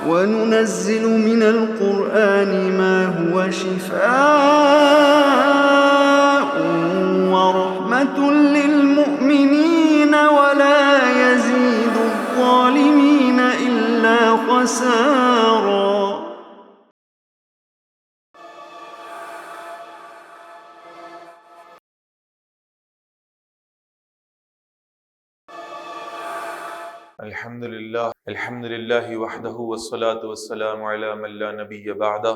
وَنُنَزِّلُ مِنَ الْقُرْآنِ مَا هُوَ شِفَاءٌ وَرَحْمَةٌ لِّلْمُؤْمِنِينَ وَلَا يَزِيدُ الظَّالِمِينَ إِلَّا خَسَارًا. الحمد للہ وحدہ والصلاة والسلام علی من لا نبی بعدہ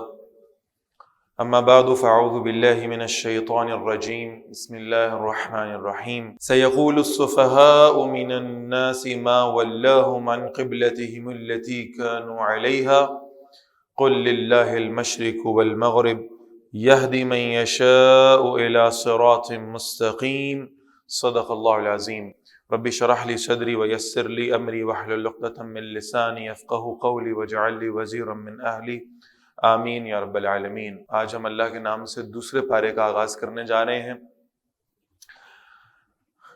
اما بعد فاعوذ باللہ من الشیطان الرجیم بسم اللہ الرحمن الرحیم سیقول السفہاء من الناس ما ولاهم عن قبلتهم التي كانوا عليها قل للہ المشرق والمغرب یہدی من یشاء الى صراط مستقیم صدق اللہ العظیم رب اشرح لی صدری ویسر لی امری واحلل عقدۃ من لسانی یفقہوا قولی واجعل لی وزیرا من اہلی آمین یا رب العالمین۔ آج ہم اللہ کے نام سے دوسرے پارے کا آغاز کرنے جا رہے ہیں۔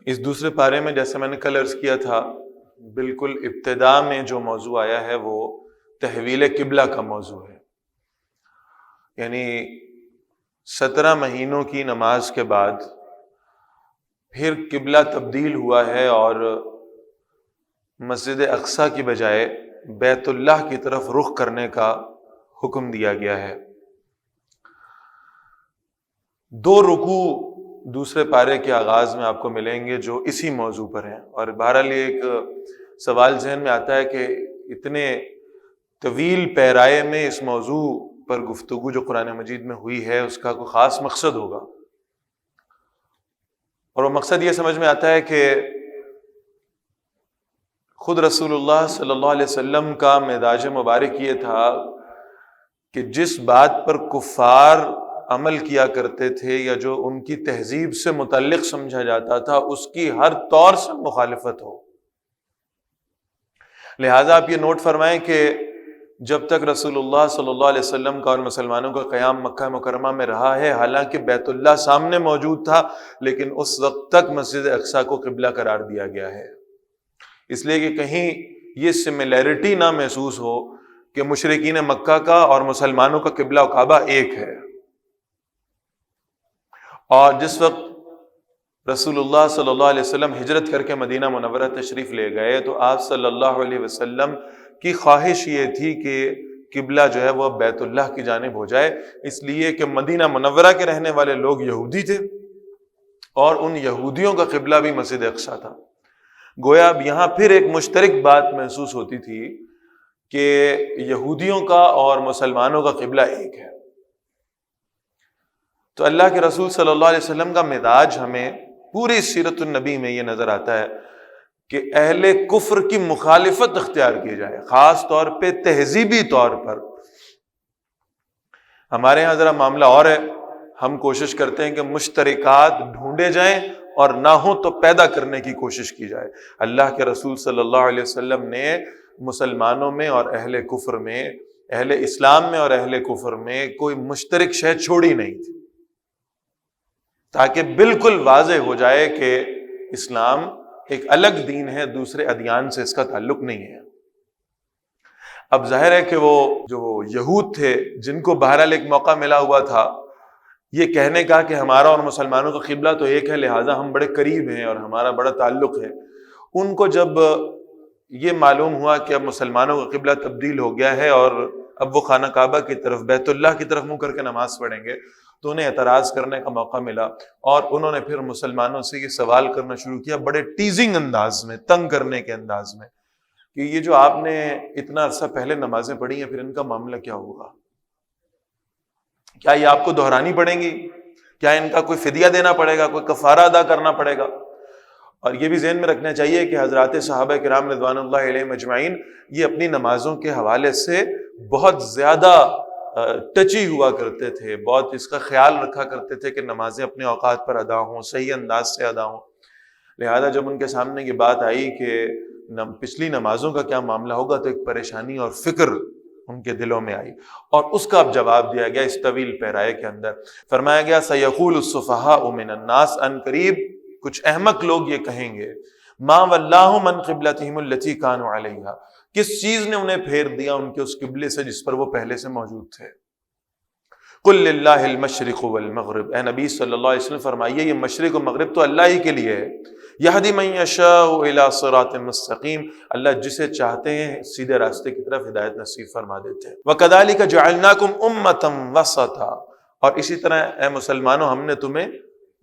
اس دوسرے پارے میں جیسے میں نے کل عرض کیا تھا، بالکل ابتدا میں جو موضوع آیا ہے وہ تحویل قبلہ کا موضوع ہے، یعنی 17 مہینوں کی نماز کے بعد پھر قبلہ تبدیل ہوا ہے اور مسجد اقصیٰ کی بجائے بیت اللہ کی طرف رخ کرنے کا حکم دیا گیا ہے۔ 2 رکوع دوسرے پارے کے آغاز میں آپ کو ملیں گے جو اسی موضوع پر ہیں، اور بہرحال یہ ایک سوال ذہن میں آتا ہے کہ اتنے طویل پیرائے میں اس موضوع پر گفتگو جو قرآن مجید میں ہوئی ہے اس کا کوئی خاص مقصد ہوگا، اور وہ مقصد یہ سمجھ میں آتا ہے کہ خود رسول اللہ صلی اللہ علیہ وسلم کا مزاج مبارک یہ تھا کہ جس بات پر کفار عمل کیا کرتے تھے یا جو ان کی تہذیب سے متعلق سمجھا جاتا تھا اس کی ہر طور سے مخالفت ہو۔ لہٰذا آپ یہ نوٹ فرمائیں کہ جب تک رسول اللہ صلی اللہ علیہ وسلم کا اور مسلمانوں کا قیام مکہ مکرمہ میں رہا ہے، حالانکہ بیت اللہ سامنے موجود تھا لیکن اس وقت تک مسجد اقصیٰ کو قبلہ قرار دیا گیا ہے، اس لیے کہ کہیں یہ سملیرٹی نہ محسوس ہو کہ مشرکین مکہ کا اور مسلمانوں کا قبلہ و کعبہ ایک ہے۔ اور جس وقت رسول اللہ صلی اللہ علیہ وسلم ہجرت کر کے مدینہ منورہ تشریف لے گئے تو آپ صلی اللہ علیہ وسلم کی خواہش یہ تھی کہ قبلہ جو ہے وہ بیت اللہ کی جانب ہو جائے، اس لیے کہ مدینہ منورہ کے رہنے والے لوگ یہودی تھے اور ان یہودیوں کا قبلہ بھی مسجد اقصیٰ تھا۔ گویا اب یہاں پھر ایک مشترک بات محسوس ہوتی تھی کہ یہودیوں کا اور مسلمانوں کا قبلہ ایک ہے۔ تو اللہ کے رسول صلی اللہ علیہ وسلم کا مزاج ہمیں پوری سیرت النبی میں یہ نظر آتا ہے کہ اہل کفر کی مخالفت اختیار کی جائے، خاص طور پہ تہذیبی طور پر۔ ہمارے ہاں ذرا معاملہ اور ہے، ہم کوشش کرتے ہیں کہ مشترکات ڈھونڈے جائیں اور نہ ہو تو پیدا کرنے کی کوشش کی جائے۔ اللہ کے رسول صلی اللہ علیہ وسلم نے مسلمانوں میں اور اہل کفر میں، اہل اسلام میں اور اہل کفر میں کوئی مشترک شے چھوڑی نہیں تھی، تاکہ بالکل واضح ہو جائے کہ اسلام ایک الگ دین ہے، دوسرے ادیان سے اس کا تعلق نہیں ہے۔ اب ظاہر ہے کہ وہ جو یہود تھے جن کو بہرحال ایک موقع ملا ہوا تھا یہ کہنے کا کہ ہمارا اور مسلمانوں کا قبلہ تو ایک ہے، لہٰذا ہم بڑے قریب ہیں اور ہمارا بڑا تعلق ہے، ان کو جب یہ معلوم ہوا کہ اب مسلمانوں کا قبلہ تبدیل ہو گیا ہے اور اب وہ خانہ کعبہ کی طرف، بیت اللہ کی طرف منہ کر کے نماز پڑھیں گے، تو انہیں اعتراض کرنے کا موقع ملا اور انہوں نے پھر مسلمانوں سے یہ سوال کرنا شروع کیا بڑے ٹیزنگ انداز میں، تنگ کرنے کے انداز میں، کہ یہ جو آپ نے اتنا عرصہ پہلے نمازیں پڑھی ہیں پھر ان کا معاملہ کیا ہوگا؟ کیا یہ آپ کو دہرانی پڑیں گی؟ کیا ان کا کوئی فدیہ دینا پڑے گا، کوئی کفارہ ادا کرنا پڑے گا؟ اور یہ بھی ذہن میں رکھنا چاہیے کہ حضرات صحابہ کرام رضوان اللہ علیہم اجمعین یہ اپنی نمازوں کے حوالے سے بہت زیادہ ٹچی ہوا کرتے تھے، بہت اس کا خیال رکھا کرتے تھے کہ نمازیں اپنے اوقات پر ادا ہوں، صحیح انداز سے ادا ہوں۔ لہذا جب ان کے سامنے یہ بات آئی کہ پچھلی نمازوں کا کیا معاملہ ہوگا تو ایک پریشانی اور فکر ان کے دلوں میں آئی، اور اس کا اب جواب دیا گیا اس طویل پیرائے کے اندر۔ فرمایا گیا سیقول السفہاء من الناس، ان قریب کچھ احمق لوگ یہ کہیں گے، ما ولاہم عن قبلتہم التی کانوا علیہا، کس چیز نے انہیں پھیر دیا ان کے اس قبلے سے جس پر وہ پہلے سے موجود تھے؟ قل للہ المشرق والمغرب، اے نبی صلی اللہ علیہ وسلم فرمائیے یہ مشرق و مغرب تو اللہ ہی کے لیے ہے. یہدی من یشاء الی صراط مستقیم، اللہ جسے چاہتے ہیں سیدھے راستے کی طرف ہدایت نصیب فرما دیتے ہیں. وکذالک جعلناکم امۃ وسطا، اور اسی طرح اے مسلمانوں ہم نے تمہیں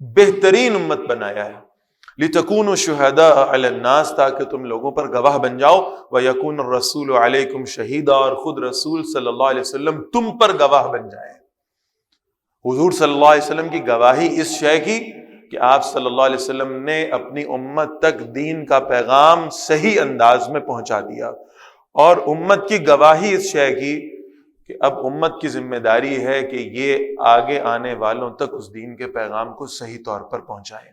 بہترین امت بنایا ہے. لتکونوا شہداء علی الناس، تاکہ تم لوگوں پر گواہ بن جاؤ. ویکون الرسول علیکم شہیدا، اور خود رسول صلی اللہ علیہ وسلم تم پر گواہ بن جائیں. حضور صلی اللہ علیہ وسلم کی گواہی اس شے کی کہ آپ صلی اللہ علیہ وسلم نے اپنی امت تک دین کا پیغام صحیح انداز میں پہنچا دیا، اور امت کی گواہی اس شے کی کہ اب امت کی ذمہ داری ہے کہ یہ آگے آنے والوں تک اس دین کے پیغام کو صحیح طور پر پہنچائیں.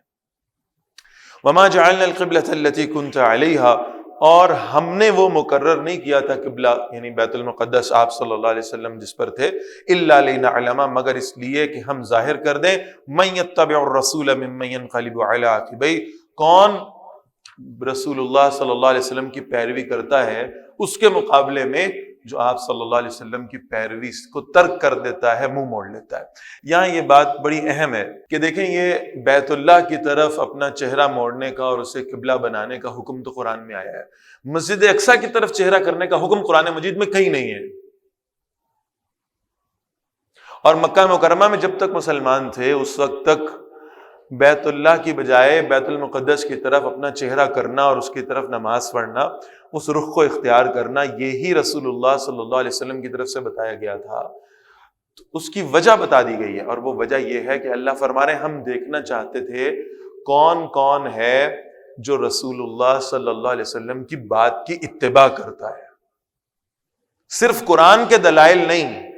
وما جعلنا القبلة التي كنت عليها، اور ہم نے وہ مقرر نہیں کیا تھا قبلہ یعنی بیت المقدس آپ صلی اللہ علیہ وسلم جس پر تھے، الا لنعلم، مگر اس لیے کہ ہم ظاہر کر دیں، من يتبع الرسول ممن ينقلب على عقبيه، کون رسول اللہ صلی اللہ علیہ وسلم کی پیروی کرتا ہے اس کے مقابلے میں جو آپ صلی اللہ علیہ وسلم کی پیروی کو ترک کر دیتا ہے، منہ موڑ لیتا ہے. یہاں یہ بات بڑی اہم ہے کہ دیکھیں یہ بیت اللہ کی طرف اپنا چہرہ موڑنے کا اور اسے قبلہ بنانے کا حکم تو قرآن میں آیا ہے، مسجد اقصیٰ کی طرف چہرہ کرنے کا حکم قرآن مجید میں کہیں نہیں ہے. اور مکہ مکرمہ میں جب تک مسلمان تھے اس وقت تک بیت اللہ کی بجائے بیت المقدس کی طرف اپنا چہرہ کرنا اور اس کی طرف نماز پڑھنا، اس رخ کو اختیار کرنا، یہی رسول اللہ صلی اللہ علیہ وسلم کی طرف سے بتایا گیا تھا. تو اس کی وجہ بتا دی گئی ہے، اور وہ وجہ یہ ہے کہ اللہ فرما رہے ہیں ہم دیکھنا چاہتے تھے کون کون ہے جو رسول اللہ صلی اللہ علیہ وسلم کی بات کی اتباع کرتا ہے. صرف قرآن کے دلائل نہیں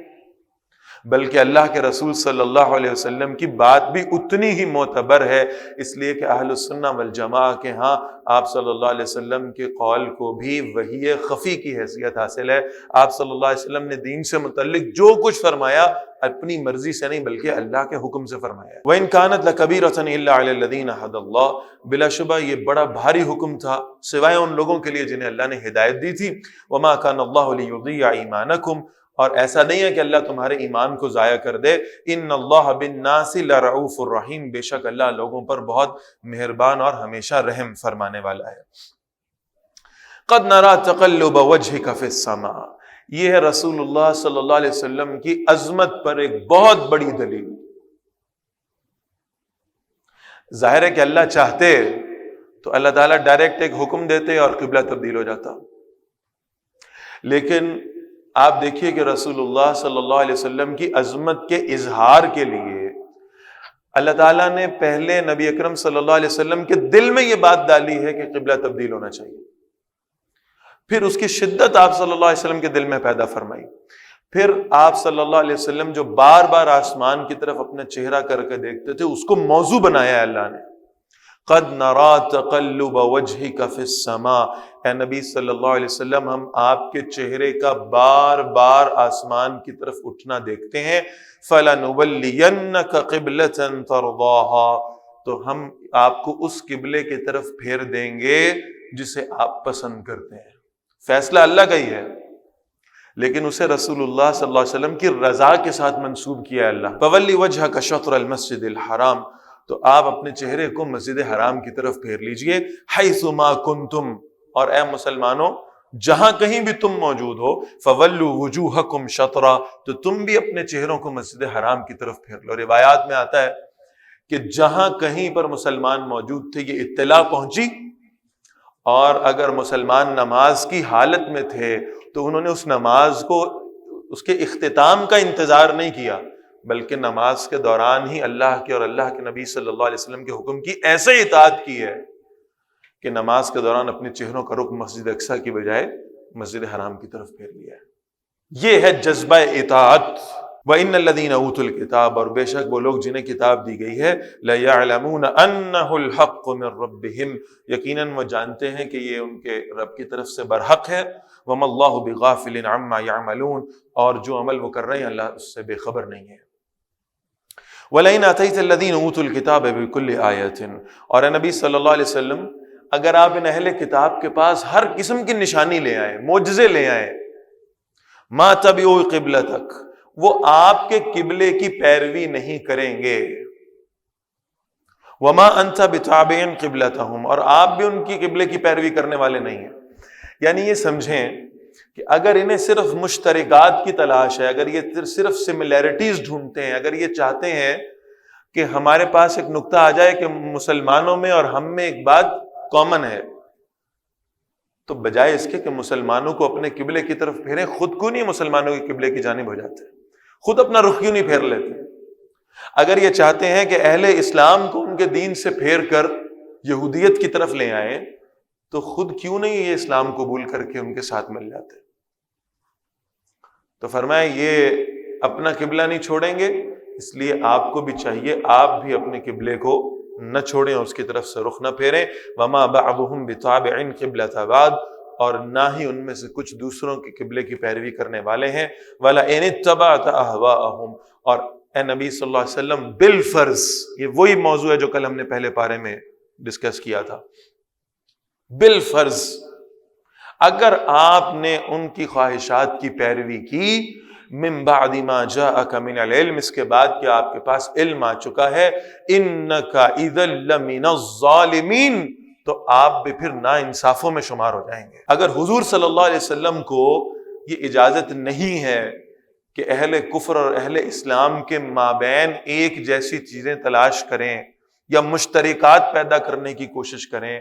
بلکہ اللہ کے رسول صلی اللہ علیہ وسلم کی بات بھی اتنی ہی معتبر ہے، اس لیے کہ اہل السنہ والجماعہ کے ہاں آپ صلی اللہ علیہ وسلم کے قول کو بھی وحی خفی کی حیثیت حاصل ہے. آپ صلی اللہ علیہ وسلم نے دین سے متعلق جو کچھ فرمایا اپنی مرضی سے نہیں بلکہ اللہ کے حکم سے فرمایا. وَإِن كَانَتْ لَكَبِيرَةً إِلَّا عَلَى الَّذِينَ هَدَى اللَّهُ، بلا شبہ یہ بڑا بھاری حکم تھا سوائے ان لوگوں کے لیے جنہیں اللہ نے ہدایت دی تھی. وَمَا كَانَ اللَّهُ لِيُضِيعَ إِيمَانَكُمْ، اور ایسا نہیں ہے کہ اللہ تمہارے ایمان کو ضائع کر دے. ان اللہ بالناس لرؤوف الرحیم، بے شک اللہ لوگوں پر بہت مہربان اور ہمیشہ رحم فرمانے والا ہے. قد نرى تقلب وجهك في السماء، یہ ہے رسول اللہ صلی اللہ علیہ وسلم کی عظمت پر ایک بہت بڑی دلیل. ظاہر ہے کہ اللہ چاہتے تو اللہ تعالیٰ ڈائریکٹ ایک حکم دیتے اور قبلہ تبدیل ہو جاتا، لیکن آپ دیکھیے کہ رسول اللہ صلی اللہ علیہ وسلم کی عظمت کے اظہار کے لیے اللہ تعالیٰ نے پہلے نبی اکرم صلی اللہ علیہ وسلم کے دل میں یہ بات ڈالی ہے کہ قبلہ تبدیل ہونا چاہیے، پھر اس کی شدت آپ صلی اللہ علیہ وسلم کے دل میں پیدا فرمائی، پھر آپ صلی اللہ علیہ وسلم جو بار بار آسمان کی طرف اپنا چہرہ کر کے دیکھتے تھے اس کو موضوع بنایا ہے اللہ نے. قد نرى تقلب وجهك في السماء، اے نبی صلی اللہ علیہ وسلم ہم آپ کے چہرے کا بار بار آسمان کی طرف اٹھنا دیکھتے ہیں. فَلَنُوَلِّيَنَّكَ قِبْلَةً تَرْضَاهَا، تو ہم آپ کو اس قبلے کی طرف پھیر دیں گے جسے آپ پسند کرتے ہیں. فیصلہ اللہ کا ہی ہے لیکن اسے رسول اللہ صلی اللہ علیہ وسلم کی رضا کے ساتھ منسوب کیا ہے اللہ. فَوَلِّ وَجْهَكَ شَطْرَ الْمَسْجِدِ الْحَرَامِ، تو آپ اپنے چہرے کو مسجد حرام کی طرف پھیر لیجئے. حیث ما کنتم، اور اے مسلمانوں جہاں کہیں بھی تم موجود ہو، فولوا وجوہکم شطرا، تو تم بھی اپنے چہروں کو مسجد حرام کی طرف پھیر لو. روایات میں آتا ہے کہ جہاں کہیں پر مسلمان موجود تھے یہ اطلاع پہنچی، اور اگر مسلمان نماز کی حالت میں تھے تو انہوں نے اس نماز کو اس کے اختتام کا انتظار نہیں کیا بلکہ نماز کے دوران ہی اللہ کے اور اللہ کے نبی صلی اللہ علیہ وسلم کے حکم کی ایسے اطاعت کی ہے کہ نماز کے دوران اپنے چہروں کا رخ مسجد اقصیٰ کی بجائے مسجد حرام کی طرف پھیر لیا ہے. یہ ہے جذبہ اطاعت. وَإِنَّ الَّذِينَ أُوتُوا الْكِتَابَ، اور بے شک وہ لوگ جنہیں کتاب دی گئی ہے، لَيَعْلَمُونَ أَنَّهُ الْحَقُّ مِنْ رَبِّهِمْ، یقیناً وہ جانتے ہیں کہ یہ ان کے رب کی طرف سے برحق ہے. وَمَا اللَّهُ بِغَافِلٍ عَمَّا يَعْمَلُونَ، اور جو عمل وہ کر رہے ہیں اللہ اس سے بے خبر نہیں ہے. وَلَئِنْ آتَيْتَ الَّذِينَ أُوتُوا الْكِتَابَ بِكُلِّ آيَةٍ، اور اے نبی صلی اللہ علیہ وسلم اگر آپ ان اہل کتاب کے پاس ہر قسم کی نشانی لے آئیں، معجزے لے آئیں، ما تبعوا قبلتک، وہ آپ کے قبلے کی پیروی نہیں کریں گے، وما انت بتابع قبلتہم، اور آپ بھی ان کی قبلے کی پیروی کرنے والے نہیں ہیں۔ یعنی یہ سمجھیں کہ اگر انہیں صرف مشترکات کی تلاش ہے، اگر یہ صرف سملیرٹیز ڈھونڈتے ہیں، اگر یہ چاہتے ہیں کہ ہمارے پاس ایک نقطہ آ جائے کہ مسلمانوں میں اور ہم میں ایک بات کامن ہے، تو بجائے اس کے کہ مسلمانوں کو اپنے قبلے کی طرف پھیریں، خود کو نہیں مسلمانوں کے قبلے کی جانب ہو جاتے، خود اپنا رخ کیوں نہیں پھیر لیتے؟ اگر یہ چاہتے ہیں کہ اہل اسلام کو ان کے دین سے پھیر کر یہودیت کی طرف لے آئیں، تو خود کیوں نہیں یہ اسلام قبول کر کے ان کے ساتھ مل جاتے؟ تو فرمایا یہ اپنا قبلہ نہیں چھوڑیں گے، اس لیے آپ کو بھی چاہیے آپ بھی اپنے قبلے کو نہ چھوڑیں، اس کی طرف سے رخ نہ پھیریں۔ وما بعضهم بتابع قبلة بعض، اور نہ ہی ان میں سے کچھ دوسروں کے قبلے کی پیروی کرنے والے ہیں۔ وَلَئِنِ اتَّبَعْتَ أَهْوَاءَهُمْ، اور اے نبی صلی اللہ علیہ وسلم بالفرض، یہ وہی موضوع ہے جو کل ہم نے پہلے پارے میں ڈسکس کیا تھا، بالفرض اگر آپ نے ان کی خواہشات کی پیروی کی، من بعد ما جاءک من العلم، اس کے بعد کہ آپ کے پاس علم آ چکا ہے، انک اذا لمن الظالمین، تو آپ بھی پھر ناانصافوں میں شمار ہو جائیں گے۔ اگر حضور صلی اللہ علیہ وسلم کو یہ اجازت نہیں ہے کہ اہل کفر اور اہل اسلام کے مابین ایک جیسی چیزیں تلاش کریں یا مشترکات پیدا کرنے کی کوشش کریں،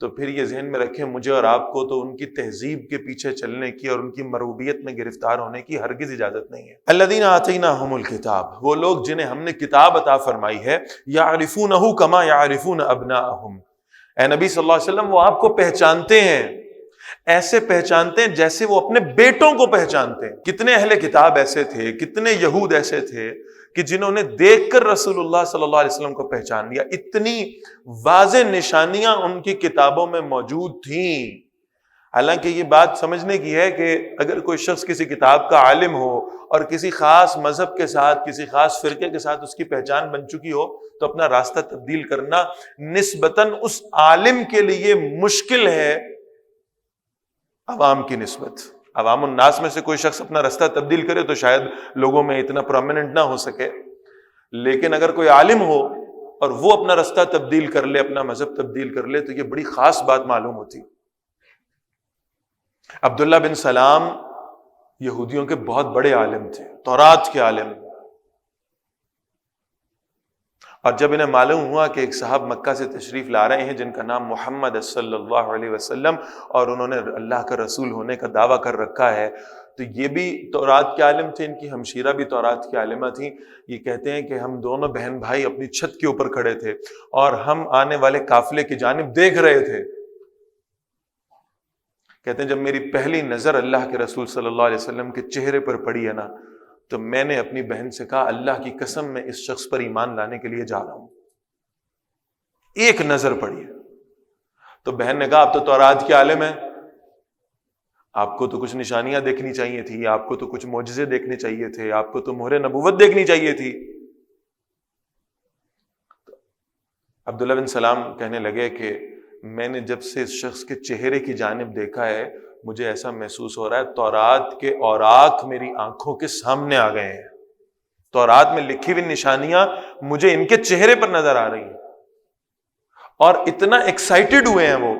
تو پھر یہ ذہن میں رکھیں مجھے اور آپ کو تو ان کی تہذیب کے پیچھے چلنے کی اور ان کی مروبیت میں گرفتار ہونے کی ہرگز اجازت نہیں ہے۔ الذین آتیناہم الکتاب، وہ لوگ جنہیں ہم نے کتاب عطا فرمائی ہے، یعرفونہ کما یعرفون ابناءہم، اے نبی صلی اللہ علیہ وسلم وہ آپ کو پہچانتے ہیں، ایسے پہچانتے ہیں جیسے وہ اپنے بیٹوں کو پہچانتے ہیں۔ کتنے اہل کتاب ایسے تھے، کتنے یہود ایسے تھے کہ جنہوں نے دیکھ کر رسول اللہ صلی اللہ علیہ وسلم کو پہچان لیا، اتنی واضح نشانیاں ان کی کتابوں میں موجود تھیں۔ حالانکہ یہ بات سمجھنے کی ہے کہ اگر کوئی شخص کسی کتاب کا عالم ہو اور کسی خاص مذہب کے ساتھ، کسی خاص فرقے کے ساتھ اس کی پہچان بن چکی ہو، تو اپنا راستہ تبدیل کرنا نسبتاً اس عالم کے لیے مشکل ہے عوام کی نسبت۔ عوام الناس میں سے کوئی شخص اپنا راستہ تبدیل کرے تو شاید لوگوں میں اتنا پرومیننٹ نہ ہو سکے، لیکن اگر کوئی عالم ہو اور وہ اپنا راستہ تبدیل کر لے، اپنا مذہب تبدیل کر لے، تو یہ بڑی خاص بات معلوم ہوتی۔ عبداللہ بن سلام یہودیوں کے بہت بڑے عالم تھے، تورات کے عالم، اور جب انہیں معلوم ہوا کہ ایک صاحب مکہ سے تشریف لا رہے ہیں جن کا نام محمد صلی اللہ علیہ وسلم، اور انہوں نے اللہ کا رسول ہونے کا دعویٰ کر رکھا ہے، تو یہ بھی تورات کے عالم تھے، ان کی ہمشیرہ بھی تورات کی عالمہ تھیں۔ یہ کہتے ہیں کہ ہم دونوں بہن بھائی اپنی چھت کے اوپر کھڑے تھے اور ہم آنے والے قافلے کی جانب دیکھ رہے تھے۔ کہتے ہیں جب میری پہلی نظر اللہ کے رسول صلی اللہ علیہ وسلم کے چہرے پر پڑی ہے نا، تو میں نے اپنی بہن سے کہا اللہ کی قسم میں اس شخص پر ایمان لانے کے لیے جا رہا ہوں، ایک نظر پڑی ہے۔ تو بہن نے کہا آپ تو تورات کے عالم ہیں، آپ کو تو کچھ نشانیاں دیکھنی چاہیے تھی، آپ کو تو کچھ معجزے دیکھنے چاہیے تھے، آپ کو تو مہر نبوت دیکھنی چاہیے تھی۔ عبداللہ بن سلام کہنے لگے کہ میں نے جب سے اس شخص کے چہرے کی جانب دیکھا ہے، مجھے ایسا محسوس ہو رہا ہے تورات کے اوراق میری آنکھوں کے سامنے آ گئے ہیں، تورات میں لکھی ہوئی نشانیاں مجھے ان کے چہرے پر نظر آ رہی ہیں، اور اتنا ایکسائٹڈ ہوئے ہیں وہ۔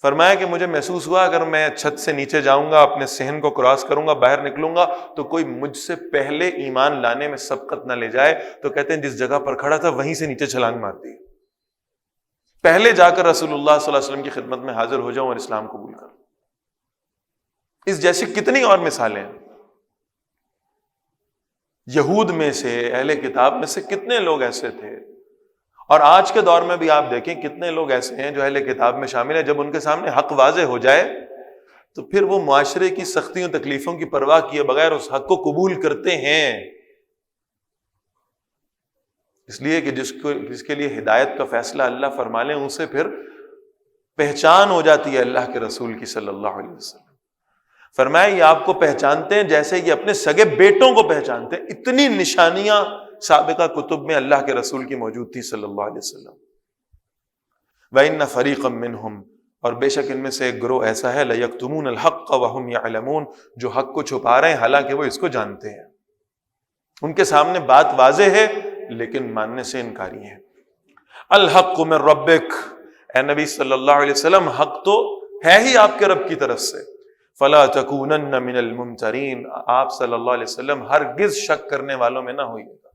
فرمایا کہ مجھے محسوس ہوا اگر میں چھت سے نیچے جاؤں گا، اپنے صحن کو کراس کروں گا، باہر نکلوں گا، تو کوئی مجھ سے پہلے ایمان لانے میں سبقت نہ لے جائے، تو کہتے ہیں جس جگہ پر کھڑا تھا وہیں سے نیچے چھلانگ مار دی، پہلے جا کر رسول اللہ صلی اللہ علیہ وسلم کی خدمت میں حاضر ہو جاؤں اور اسلام قبول کروں۔ اس جیسی کتنی اور مثالیں ہیں۔ یہود میں سے، اہل کتاب میں سے کتنے لوگ ایسے تھے، اور آج کے دور میں بھی آپ دیکھیں کتنے لوگ ایسے ہیں جو اہل کتاب میں شامل ہیں، جب ان کے سامنے حق واضح ہو جائے تو پھر وہ معاشرے کی سختیوں تکلیفوں کی پرواہ کیے بغیر اس حق کو قبول کرتے ہیں، اس لیے کہ جس کے لیے ہدایت کا فیصلہ اللہ فرما لیں، اسے پھر پہچان ہو جاتی ہے اللہ کے رسول کی صلی اللہ علیہ وسلم۔ فرمایا یہ آپ کو پہچانتے ہیں جیسے یہ اپنے سگے بیٹوں کو پہچانتے ہیں، اتنی نشانیاں سابقہ کتب میں اللہ کے رسول کی موجود تھی صلی اللہ علیہ وسلم۔ وَإِنَّ فَرِيقًا مِّنْهُمْ، اور بے شک ان میں سے ایک گروہ ایسا ہے لَيَكْتُمُونَ الْحَقَّ وَهُمْ يَعْلَمُونَ، جو حق کو چھپا رہے ہیں حالانکہ وہ اس کو جانتے ہیں۔ ان کے سامنے بات واضح ہے لیکن ماننے سے انکاری ہیں۔ الحق من ربک، اے نبی صلی اللہ علیہ وسلم حق تو ہے ہی آپ کے رب کی طرف سے، فلا تکونن من الممترین، آپ صلی اللہ علیہ وسلم ہرگز شک کرنے والوں میں نہ ہوئیے گا۔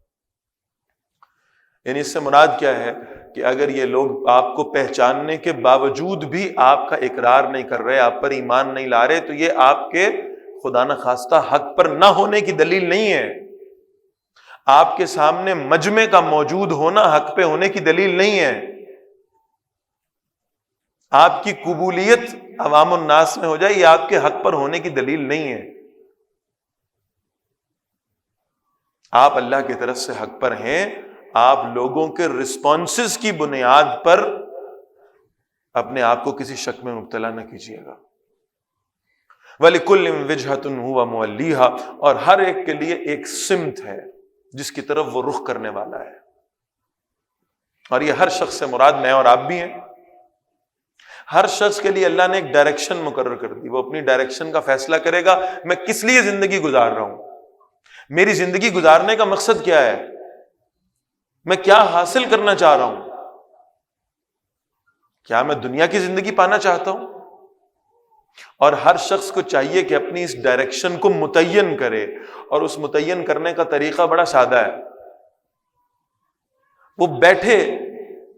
یعنی اس سے مراد کیا ہے کہ اگر یہ لوگ آپ کو پہچاننے کے باوجود بھی آپ کا اقرار نہیں کر رہے، آپ پر ایمان نہیں لا رہے، تو یہ آپ کے خدا نخواستہ حق پر نہ ہونے کی دلیل نہیں ہے۔ آپ کے سامنے مجمع کا موجود ہونا حق پہ ہونے کی دلیل نہیں ہے۔ آپ کی قبولیت عوام الناس میں ہو جائے یہ آپ کے حق پر ہونے کی دلیل نہیں ہے۔ آپ اللہ کی طرف سے حق پر ہیں، آپ لوگوں کے رسپانسز کی بنیاد پر اپنے آپ کو کسی شک میں مبتلا نہ کیجیے گا۔ وَلِكُلٍّ وِجْهَةٌ هُوَ مُوَلِّيهَا، اور ہر ایک کے لیے ایک سمت ہے جس کی طرف وہ رخ کرنے والا ہے، اور یہ ہر شخص سے مراد میں اور آپ بھی ہیں۔ ہر شخص کے لیے اللہ نے ایک ڈائریکشن مقرر کر دی، وہ اپنی ڈائریکشن کا فیصلہ کرے گا میں کس لیے زندگی گزار رہا ہوں، میری زندگی گزارنے کا مقصد کیا ہے، میں کیا حاصل کرنا چاہ رہا ہوں، کیا میں دنیا کی زندگی پانا چاہتا ہوں؟ اور ہر شخص کو چاہیے کہ اپنی اس ڈائریکشن کو متعین کرے، اور اس متعین کرنے کا طریقہ بڑا سادہ ہے۔ وہ بیٹھے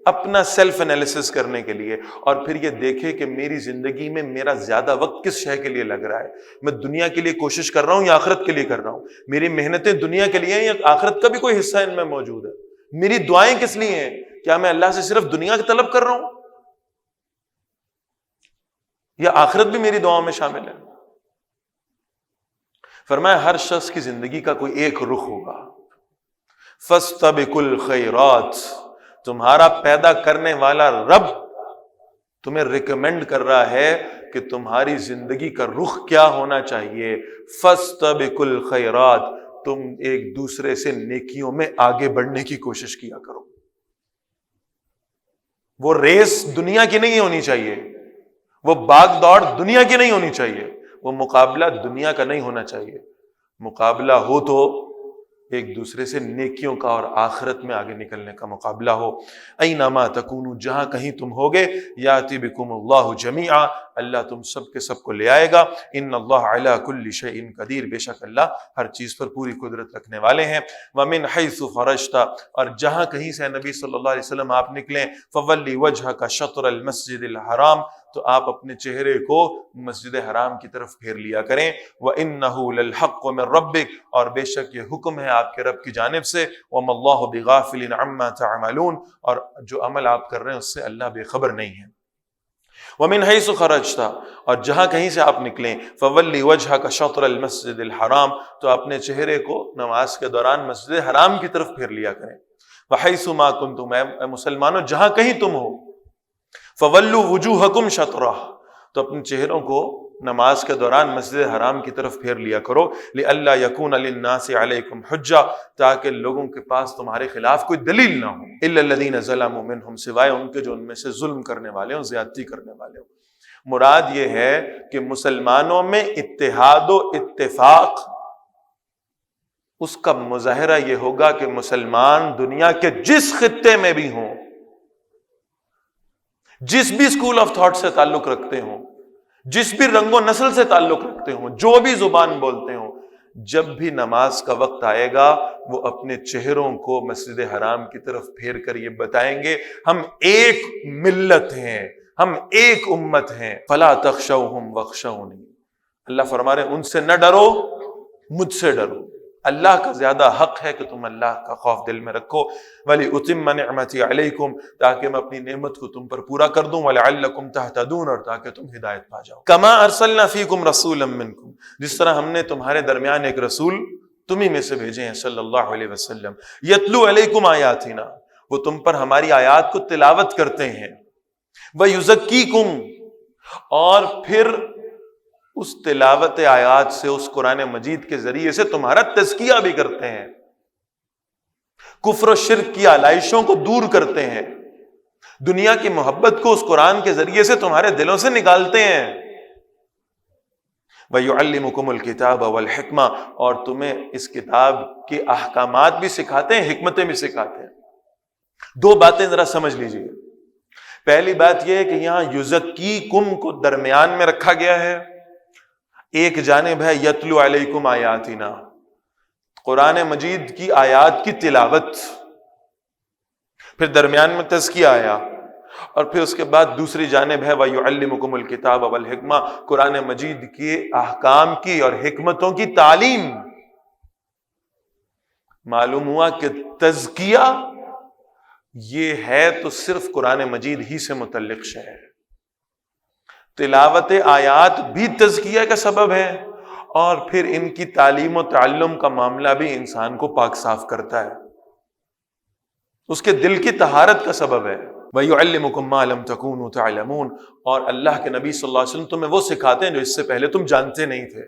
اپنا سیلف انالیسس کرنے کے لیے اور پھر یہ دیکھے کہ میری زندگی میں میرا زیادہ وقت کس شے کے لیے لگ رہا ہے، میں دنیا کے لیے کوشش کر رہا ہوں یا آخرت کے لیے کر رہا ہوں، میری محنتیں دنیا کے لیے ہیں یا آخرت کا بھی کوئی حصہ ان میں موجود ہے، میری دعائیں کس لیے ہیں، کیا میں اللہ سے صرف دنیا کی طلب کر رہا ہوں یا آخرت بھی میری دعاؤں میں شامل ہے؟ فرمایا ہر شخص کی زندگی کا کوئی ایک رخ ہوگا۔ فَاسْتَبِقُوا الْخَيْرَاتِ، تمہارا پیدا کرنے والا رب تمہیں ریکمینڈ کر رہا ہے کہ تمہاری زندگی کا رخ کیا ہونا چاہیے۔ فَاسْتَبِقُوا الْخَيْرَاتِ، تم ایک دوسرے سے نیکیوں میں آگے بڑھنے کی کوشش کیا کرو۔ وہ ریس دنیا کی نہیں ہونی چاہیے، وہ بھاگ دوڑ دنیا کی نہیں ہونی چاہیے، وہ مقابلہ دنیا کا نہیں ہونا چاہیے۔ مقابلہ ہو تو ایک دوسرے سے نیکیوں کا اور آخرت میں آگے نکلنے کا مقابلہ ہو۔ اینما تکونوا، جہاں کہیں تم ہوگے، یاتی بکم اللہ جمیعا، اللہ تم سب کے سب کو لے آئے گا۔ ان اللہ علی کل شیء قدیر، بے شک اللہ ہر چیز پر پوری قدرت رکھنے والے ہیں۔ ومن حیث خرجت، اور جہاں کہیں سے نبی صلی اللہ علیہ وسلم آپ نکلیں، فولی وجہک شطر المسجد الحرام، تو آپ اپنے چہرے کو مسجد حرام کی طرف پھیر لیا کریں۔ وَإِنَّهُ لَلْحَقُّ مِن رَبِّكَ، اور بے شک یہ حکم ہے آپ کے رب کی جانب سے۔ وَمَا اللَّهُ بِغَافِلٍ عَمَّا تَعْمَلُونَ، اور جو عمل آپ کر رہے ہیں اس سے اللہ بے خبر نہیں ہے۔ وَمِنْ حَيْثُ خَرَجْتَ، اور جہاں کہیں سے آپ نکلیں، فَوَلِّ وَجْهَكَ شَطْرَ الْمَسْجِدِ الْحَرَامِ، تو اپنے چہرے کو نماز کے دوران مسجد حرام کی طرف پھیر لیا کریں۔ وَحَيْثُ مَا كُنْتُمْ، اے مسلمانوں جہاں کہیں تم ہو، فَوَلُّوا وُجُوهَكُمْ شَطْرَهُ، تو اپنے چہروں کو نماز کے دوران مسجد حرام کی طرف پھیر لیا کرو۔ لِأَلَّا يَكُونَ لِلنَّاسِ عَلَيْكُمْ حُجَّةٌ، تاکہ لوگوں کے پاس تمہارے خلاف کوئی دلیل نہ ہو، إِلَّا الَّذِينَ ظَلَمُوا مِنْهُمْ، سوائے ان کے جو ان میں سے ظلم کرنے والے ہوں، زیادتی کرنے والے ہوں۔ مراد یہ ہے کہ مسلمانوں میں اتحاد و اتفاق، اس کا مظاہرہ یہ ہوگا کہ مسلمان دنیا کے جس خطے میں بھی ہوں، جس بھی اسکول آف تھاٹ سے تعلق رکھتے ہوں، جس بھی رنگ و نسل سے تعلق رکھتے ہوں، جو بھی زبان بولتے ہوں، جب بھی نماز کا وقت آئے گا وہ اپنے چہروں کو مسجد حرام کی طرف پھیر کر یہ بتائیں گے ہم ایک ملت ہیں، ہم ایک امت ہیں۔ فلا تخشوہم واخشونی، اللہ فرما رہے ہیں ان سے نہ ڈرو، مجھ سے ڈرو۔ اللہ کا زیادہ حق ہے کہ تم اللہ کا خوف دل میں رکھو۔ وَلِأُتِمَّ نِعْمَتِي عَلَيْكُمْ، تاکہ میں اپنی نعمت کو تم پر پورا کر دوں۔ وَلَعَلَّكُمْ تَهْتَدُونَ، اور تاکہ تم ہدایت پا جاؤ۔ كَمَا أَرْسَلْنَا فِيكُمْ رَسُولًا مِّنْكُمْ، جس طرح ہم نے تمہارے درمیان ایک رسول تمہیں میں سے بھیجے ہیں صلی اللہ علیہ وسلم۔ يَتْلُو عَلَيْكُمْ آيَاتِنَا، وہ تم پر ہماری آیات کو تلاوت کرتے ہیں۔ وَيُزَكِّيكُمْ، اور پھر اس تلاوت آیات سے، اس قرآن مجید کے ذریعے سے تمہارا تزکیہ بھی کرتے ہیں، کفر و شرک کی آلائشوں کو دور کرتے ہیں۔ دنیا کی محبت کو اس قرآن کے ذریعے سے تمہارے دلوں سے نکالتے ہیں۔ وَيُعَلِّمُكُمُ الْكِتَابَ وَالْحِكْمَةَ، اور تمہیں اس کتاب کے احکامات بھی سکھاتے ہیں، حکمتیں بھی سکھاتے ہیں۔ دو باتیں ذرا سمجھ لیجئے۔ پہلی بات یہ ہے کہ یہاں یزکیکم کو درمیان میں رکھا گیا ہے، ایک جانب ہے یتلو علیکم آیاتنا، قرآن مجید کی آیات کی تلاوت، پھر درمیان میں تزکیہ آیا، اور پھر اس کے بعد دوسری جانب ہے وَيُعَلِّمُكُمُ الْكِتَابَ وَالْحِكْمَةَ، قرآن مجید کے احکام کی اور حکمتوں کی تعلیم۔ معلوم ہوا کہ تزکیہ یہ ہے تو صرف قرآن مجید ہی سے متعلق شے ہے، تلاوت آیات بھی تزکیہ کا سبب ہے، اور پھر ان کی تعلیم و تعلم کا معاملہ بھی انسان کو پاک صاف کرتا ہے، اس کے دل کی طہارت کا سبب ہے۔ وَيُعَلِّمُكُم مَّا لَمْ تَكُونُوا تَعْلَمُونَ، اور اللہ کے نبی صلی اللہ علیہ وسلم تمہیں وہ سکھاتے ہیں جو اس سے پہلے تم جانتے نہیں تھے۔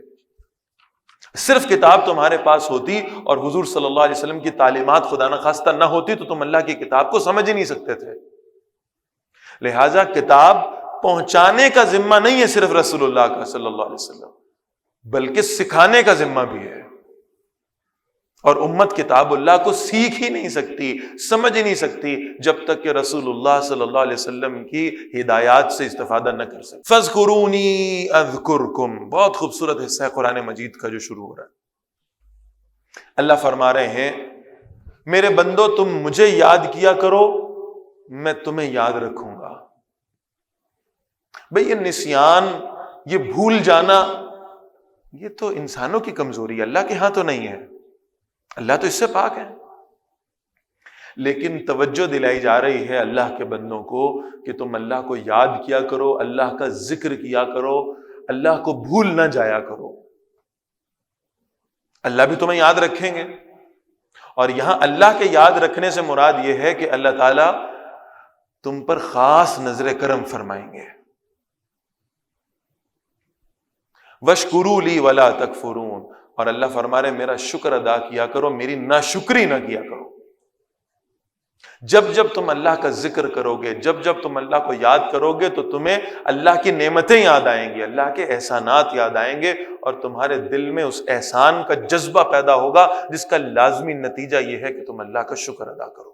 صرف کتاب تمہارے پاس ہوتی اور حضور صلی اللہ علیہ وسلم کی تعلیمات خدا نخواستہ نہ ہوتی تو تم اللہ کی کتاب کو سمجھ ہی نہیں سکتے تھے۔ لہٰذا کتاب پہنچانے کا ذمہ نہیں ہے صرف رسول اللہ کا صلی اللہ علیہ وسلم، بلکہ سکھانے کا ذمہ بھی ہے، اور امت کتاب اللہ کو سیکھ ہی نہیں سکتی، سمجھ ہی نہیں سکتی جب تک کہ رسول اللہ صلی اللہ علیہ وسلم کی ہدایات سے استفادہ نہ کر سکتے۔ فَاذْكُرُونِي أَذْكُرْكُمْ، بہت خوبصورت حصہ ہے قرآن مجید کا جو شروع ہو رہا ہے۔ اللہ فرما رہے ہیں میرے بندو تم مجھے یاد کیا کرو، میں تمہیں یاد رکھوں گا۔ بھئی یہ نسیان، یہ بھول جانا، یہ تو انسانوں کی کمزوری ہے، اللہ کے ہاں تو نہیں ہے، اللہ تو اس سے پاک ہے۔ لیکن توجہ دلائی جا رہی ہے اللہ کے بندوں کو کہ تم اللہ کو یاد کیا کرو، اللہ کا ذکر کیا کرو، اللہ کو بھول نہ جایا کرو، اللہ بھی تمہیں یاد رکھیں گے۔ اور یہاں اللہ کے یاد رکھنے سے مراد یہ ہے کہ اللہ تعالیٰ تم پر خاص نظر کرم فرمائیں گے۔ وَاشْكُرُوا لِي وَلَا تَكْفُرُونَ، اور اللہ فرما رہے میرا شکر ادا کیا کرو، میری ناشکری نہ کیا کرو۔ جب جب تم اللہ کا ذکر کرو گے، جب جب تم اللہ کو یاد کرو گے تو تمہیں اللہ کی نعمتیں یاد آئیں گی، اللہ کے احسانات یاد آئیں گے، اور تمہارے دل میں اس احسان کا جذبہ پیدا ہوگا جس کا لازمی نتیجہ یہ ہے کہ تم اللہ کا شکر ادا کرو۔